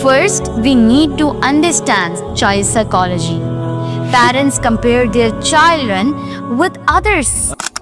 First, we need to understand child psychology. Parents compare their children with others.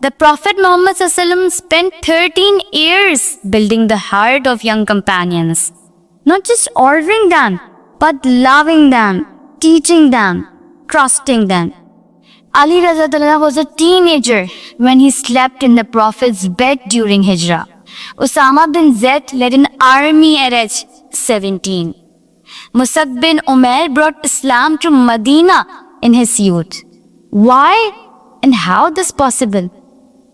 The Prophet Muhammad sallallahu alaihi wasallam spent 13 years building the heart of young companions. Not just ordering them, but loving them, teaching them, trusting them. Ali Razadullah was a teenager when he slept in the Prophet's bed during Hijrah. Usama bin Zaid led an army at age 17. Musab bin Umair brought Islam to Medina in his youth. Why and how this possible?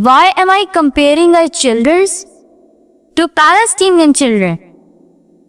Why am I comparing our children to Palestinian children?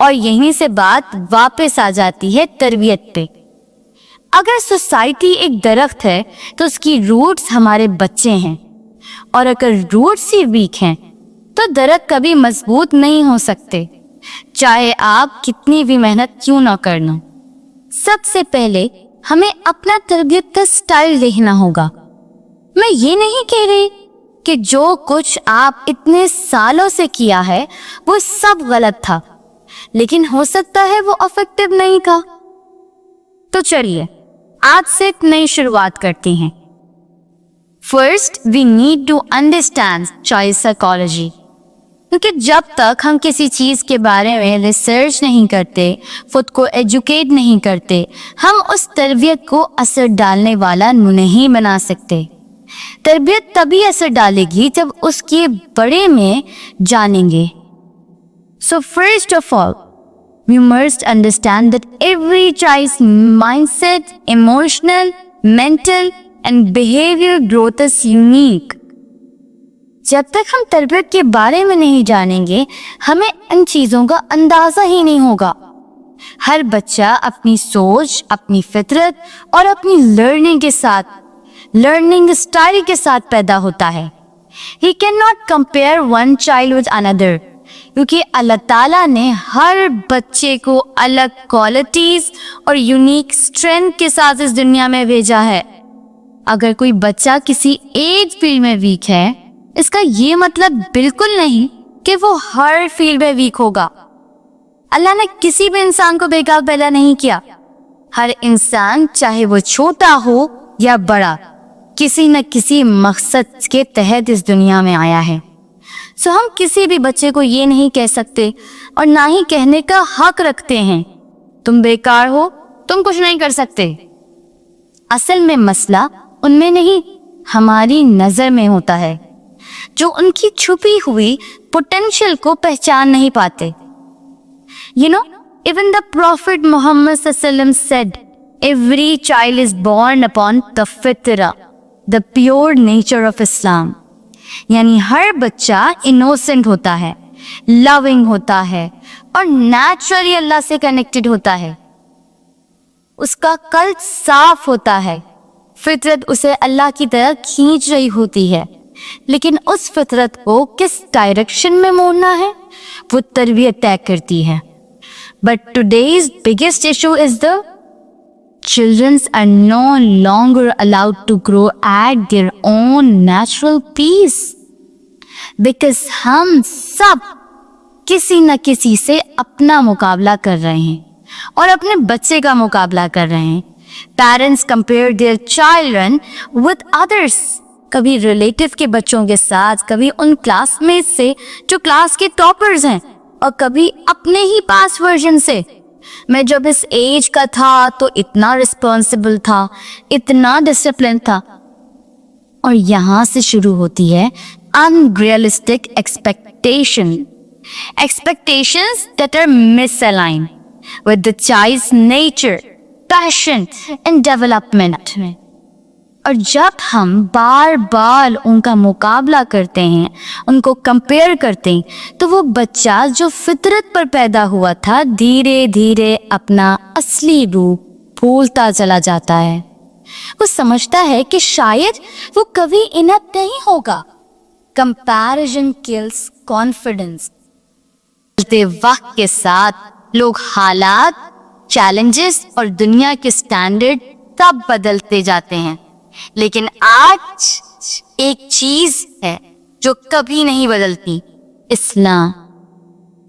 اور یہیں سے بات واپس آ جاتی ہے تربیت پہ۔ اگر سوسائٹی ایک درخت ہے تو اس کی روٹس ہمارے بچے ہیں، اور اگر روٹس ہی ویک ہیں تو درخت کبھی مضبوط نہیں ہو سکتے، چاہے آپ کتنی بھی محنت کیوں نہ کرنا۔ سب سے پہلے ہمیں اپنا تربیت کا سٹائل دیکھنا ہوگا۔ میں یہ نہیں کہہ رہی کہ جو کچھ آپ اتنے سالوں سے کیا ہے وہ سب غلط تھا، لیکن ہو سکتا ہے وہ افیکٹو نہیں تھا۔ تو چلیے آج سے ایک نئی شروعات کرتے ہیں۔ First we need to understand choice psychology, کیونکہ جب تک ہم کسی چیز کے بارے میں ریسرچ نہیں کرتے، خود کو ایجوکیٹ نہیں کرتے، ہم اس تربیت کو اثر ڈالنے والا نہیں بنا سکتے۔ تربیت تبھی اثر ڈالے گی جب اس کے بڑے میں جانیں گے۔ So first of all, we must understand that every child's mindset, emotional, mental and behavioral growth is unique. جب تک ہم تربیت کے بارے میں نہیں جانیں گے ہمیں ان چیزوں کا اندازہ ہی نہیں ہوگا۔ ہر بچہ اپنی سوچ، اپنی فطرت اور اپنی لرننگ اسٹائل کے ساتھ پیدا ہوتا ہے۔ He cannot compare one child with another، کیونکہ اللہ تعالیٰ نے ہر بچے کو الگ کوالٹیز اور یونیک اسٹرینتھ کے ساتھ اس دنیا میں بھیجا ہے۔ اگر کوئی بچہ کسی ایک فیلڈ میں ویک ہے، اس کا یہ مطلب بالکل نہیں کہ وہ ہر فیلڈ میں ویک ہوگا۔ اللہ نے کسی بھی انسان کو بیکار پیدا نہیں کیا۔ ہر انسان چاہے وہ چھوٹا ہو یا بڑا، کسی نہ کسی مقصد کے تحت اس دنیا میں آیا ہے۔ سو ہم کسی بھی بچے کو یہ نہیں کہہ سکتے اور نہ ہی کہنے کا حق رکھتے ہیں تم بیکار ہو، تم کچھ نہیں کر سکتے۔ اصل میں مسئلہ ان میں نہیں، ہماری نظر میں ہوتا ہے، جو ان کی چھپی ہوئی پوٹینشل کو پہچان نہیں پاتے۔ Even the Prophet Muhammad ﷺ said, every child is born upon the fitra, the pure nature of Islam. یعنی ہر بچہ انوسنٹ ہوتا ہے، لونگ ہوتا ہے اور نیچرلی اللہ سے کنیکٹڈ ہوتا ہے۔ اس کا قلب صاف ہوتا ہے، فطرت اسے اللہ کی طرف کھینچ رہی ہوتی ہے، لیکن اس فطرت کو کس ڈائریکشن میں موڑنا ہے وہ تربیت طے کرتی ہے۔ But today's biggest issue is the children are no longer allowed to grow at their own natural pace, because ہم سب کسی نہ کسی سے اپنا مقابلہ کر رہے ہیں اور اپنے بچے کا مقابلہ کر رہے ہیں۔ Parents compare their children with others، کبھی ریلیٹیو کے بچوں کے ساتھ، کبھی ان کلاس میٹ سے جو کلاس کے ٹاپرز ہیں، اور کبھی اپنے ہی پاس ورژن سے۔ میں جب اس ایج کا تھا تو اتنا رسپانسبل تھا، اتنا ڈسپلن تھا۔ اور یہاں سے شروع ہوتی ہے unrealistic expectations that are misaligned with the child's nature, passion and development۔ اور جب ہم بار بار ان کا مقابلہ کرتے ہیں، ان کو کمپیئر کرتے ہیں، تو وہ بچہ جو فطرت پر پیدا ہوا تھا دھیرے دھیرے اپنا اصلی روپ بھولتا چلا جاتا ہے۔ وہ سمجھتا ہے کہ شاید وہ کبھی انپ نہیں ہوگا۔ Comparison kills confidence. چلتے وقت کے ساتھ لوگ، حالات، چیلنجز اور دنیا کے اسٹینڈرڈ سب بدلتے جاتے ہیں، لیکن آج ایک چیز ہے جو کبھی نہیں بدلتی،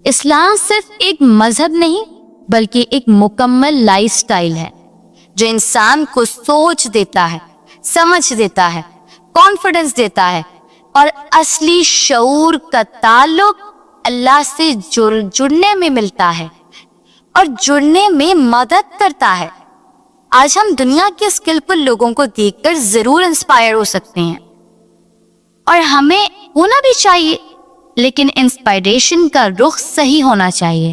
اسلام صرف ایک مذہب نہیں بلکہ ایک مکمل لائف سٹائل ہے جو انسان کو سوچ دیتا ہے، سمجھ دیتا ہے، کانفیڈنس دیتا ہے اور اصلی شعور کا تعلق اللہ سے جڑنے میں ملتا ہے اور جڑنے میں مدد کرتا ہے۔ آج ہم دنیا کے اسکلفل لوگوں کو دیکھ کر ضرور انسپائر ہو سکتے ہیں، اور ہمیں ہونا بھی چاہیے، لیکن انسپائریشن کا رخ صحیح ہونا چاہیے۔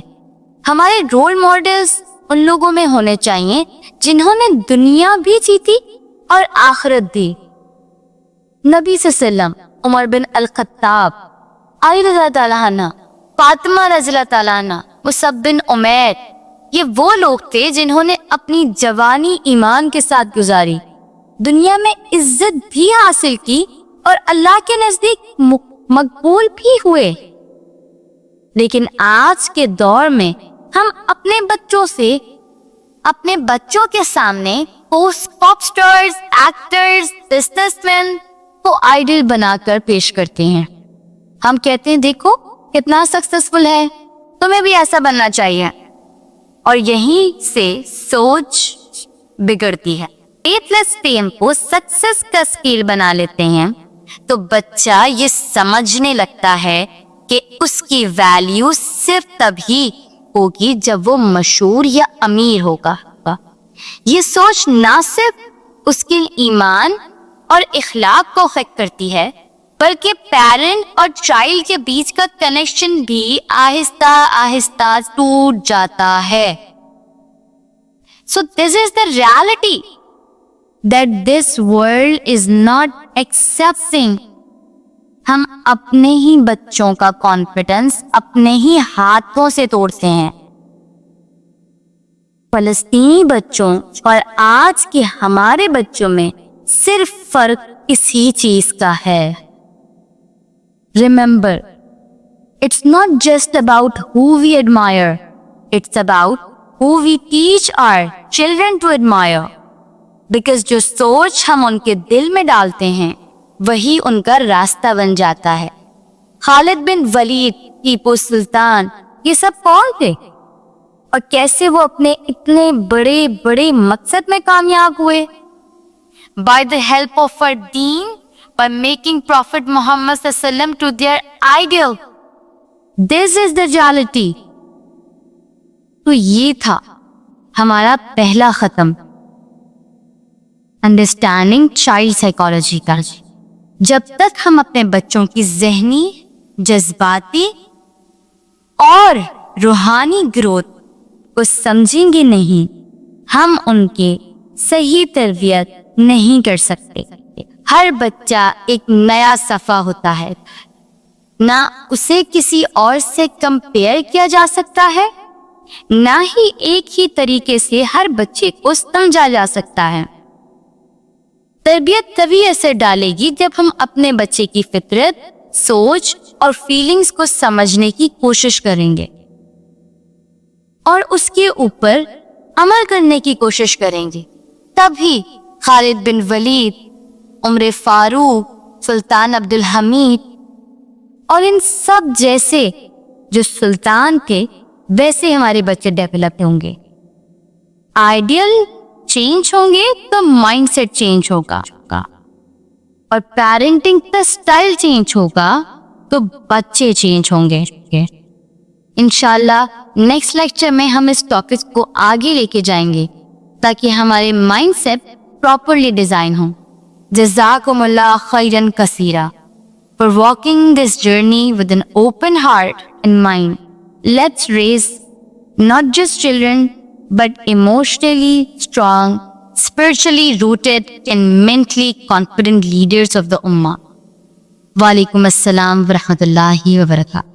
ہمارے رول ماڈلز ان لوگوں میں ہونے چاہیے جنہوں نے دنیا بھی جیتی اور آخرت دی۔ نبی صلی اللہ علیہ وسلم، عمر بن الخطاب، علی رضی اللہ تعالیٰ عنہ، فاطمہ رضی اللہ تعالیٰ عنہ، مصعب بن عمیر، یہ وہ لوگ تھے جنہوں نے اپنی جوانی ایمان کے ساتھ گزاری، دنیا میں عزت بھی حاصل کی اور اللہ کے نزدیک مقبول بھی ہوئے۔ لیکن آج کے دور میں ہم اپنے بچوں کے سامنے پاپ سٹارز، ایکٹرز، بزنس مین کو آئیڈل بنا کر پیش کرتے ہیں۔ ہم کہتے ہیں دیکھو کتنا سکسیسفل ہے، تمہیں بھی ایسا بننا چاہیے، اور یہیں سے سوچ بگڑتی ہے۔ فیتھ فیم کو سکسیس کا اسکیل بنا لیتے ہیں تو بچہ یہ سمجھنے لگتا ہے کہ اس کی ویلیو صرف تبھی ہوگی جب وہ مشہور یا امیر ہوگا۔ یہ سوچ نہ صرف اس کے ایمان اور اخلاق کو افیکٹ کرتی ہے بلکہ پیرنٹ اور چائلڈ کے بیچ کا کنیکشن بھی آہستہ آہستہ ٹوٹ جاتا ہے۔ So this is the reality that this world is not accepting۔ ہم اپنے ہی بچوں کا کانفیڈنس اپنے ہی ہاتھوں سے توڑتے ہیں۔ فلسطینی بچوں اور آج کے ہمارے بچوں میں صرف فرق اسی چیز کا ہے۔ Remember, it's not just about who we admire, it's about who we teach our children to admire۔ Because جو سوچ ہم ان کے دل میں ڈالتے ہیں وہی ان کا راستہ بن جاتا ہے۔ خالد بن ولید، ٹیپو سلطان، یہ سب کون تھے اور کیسے وہ اپنے اتنے بڑے بڑے مقصد میں کامیاب ہوئے؟ By the help of our deen, by making Prophet Muhammad صلی اللہ علیہ وسلم to their ideal۔ This is the reality۔ تو یہ تھا ہمارا پہلا ختم، انڈرسٹینڈنگ چائلڈ سائیکالوجی کا۔ جب تک ہم اپنے بچوں کی ذہنی، جذباتی اور روحانی گروتھ کو سمجھیں گے نہیں، ہم ان کے صحیح تربیت نہیں کر سکتے۔ ہر بچہ ایک نیا صفحہ ہوتا ہے، نہ اسے کسی اور سے کمپیئر کیا جا سکتا ہے، نہ ہی ایک ہی طریقے سے ہر بچے کو سمجھا جا سکتا ہے۔ تربیت تبھی اثر ڈالے گی جب ہم اپنے بچے کی فطرت، سوچ اور فیلنگز کو سمجھنے کی کوشش کریں گے اور اس کے اوپر عمل کرنے کی کوشش کریں گے۔ تبھی خالد بن ولید، عمر فاروق، سلطان عبد الحمید اور ان سب جیسے جو سلطان تھے ویسے ہمارے بچے ڈیولپ ہوں گے۔ آئیڈیل چینج ہوں گے تو مائنڈ سیٹ چینج ہوگا، اور پیرنٹنگ کا سٹائل چینج ہوگا تو بچے چینج ہوں گے۔ انشاءاللہ نیکسٹ لیکچر میں ہم اس ٹاپک کو آگے لے کے جائیں گے تاکہ ہمارے مائنڈ سیٹ پراپرلی ڈیزائن ہوں۔ جزاکم اللہ خیرن کثیرا for walking this journey with an open heart and mind۔ Let's raise not just children but emotionally strong, spiritually rooted and mentally confident leaders of the ummah۔ وعلیکم السلام ورحمۃ اللہ وبرکاتہ۔